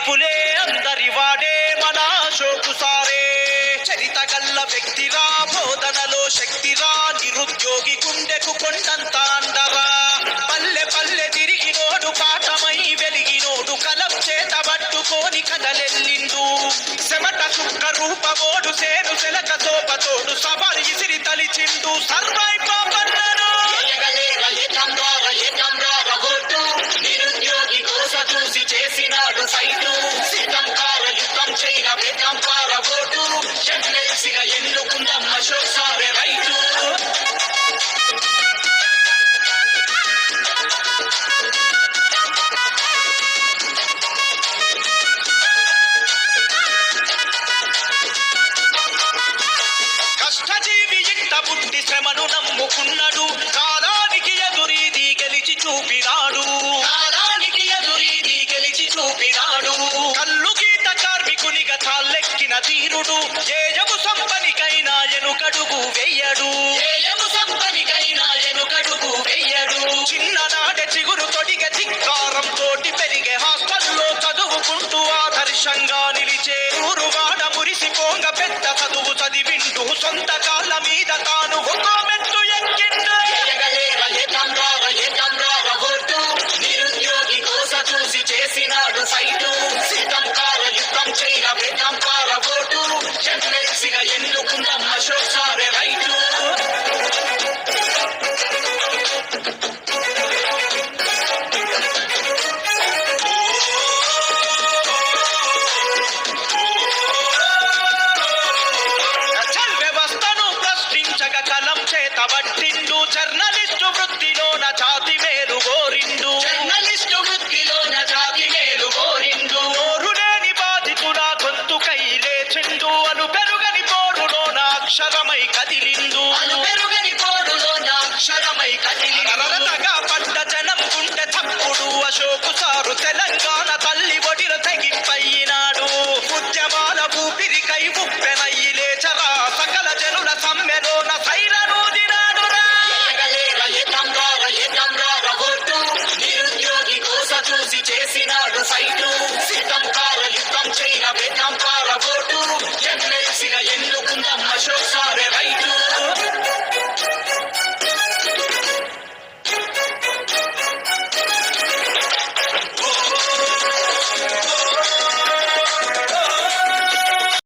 పులే అందరి వాడే మన అశోకు సారే. చరిత గల్ల వ్యక్తిరా, బోధనలో శక్తిరా, నిరుద్యోగి గుండెకు కొండంత అండరా. పల్లె పల్లె తిరిగినోడు, పాఠమై వెలిగినోడు, కలం చేత పట్టుకోని కదలెల్లిండు. శమట చుక్క రూపమోడు, సేను సెలక తోపతోడు, సవారి ఇసిరి తలిచిండు. సర్వై పాపన్నాడు నిరుద్యోగి కోస చూసి చేసినాడు ఫైటు. సిద్ధంకార యుద్ధం చైన వేదంకార ఓటు, ఎమ్మెల్సీగా ఎన్నుకుందాం అశోక్ సారే రైతు. కష్టజీవి ఇంట పుట్టి శ్రమను నమ్ముకున్నాడు, కాలానికి ఎదురీది గెలిచి చూపినాడు. కల్లు గీత కార్మికునిగా తాళ్ళెక్కిన తీరుడు, జేయము సంపనికైనా ఎనుకడుగు వెయ్యడు. చిన్ననాడే చిగురు తొడిగ ధిక్కారం తోటి పెరిగే, హాస్టల్లో చదువుకుంటూ ఆదర్శంగా నిలిచే. ఊరువాడ మురిసిపోంగ పెద్ద చదువు చదివిండు, సొంత కాళ్ళ మీద తాను ఒక్కో మెట్టు ఎక్కిండు. నిరుద్యోగి కోస చూసి చేసినాడు ఫైటు. సిద్ధంకార యుద్ధం చైన వేదంకార ఓటు, ఎమ్మెల్సీగా ఎన్నుకుందాం అశోక్ సారే రైతు. వ్యవస్థను ప్రశ్నించగా కలం చేత పట్టిండు, జర్నలిస్టు వృత్తిలోన జాతి మేలు కోరిండు. నోరు లేని బాధితుల గొంతుకై లేచిండు, అను పెరుగని పోరులోన అక్షరమై కదిలిండు. అరరతగా పడ్డ జనం గుండె తప్పుడు, అశోకు సారు తెలంగాణ తల్లి ఒడిల తెగింపయినాడు. ఉద్యమాల ఊపిరికై ఉప్పెనయ్యి లేచరా, సకల జనుల సమ్మెలోన సైరనూదినాడు. నిరుద్యోగి కోస చూసి చేసినాడు ఫైటు. సిద్ధంకార యుద్ధం చైన వేదంకార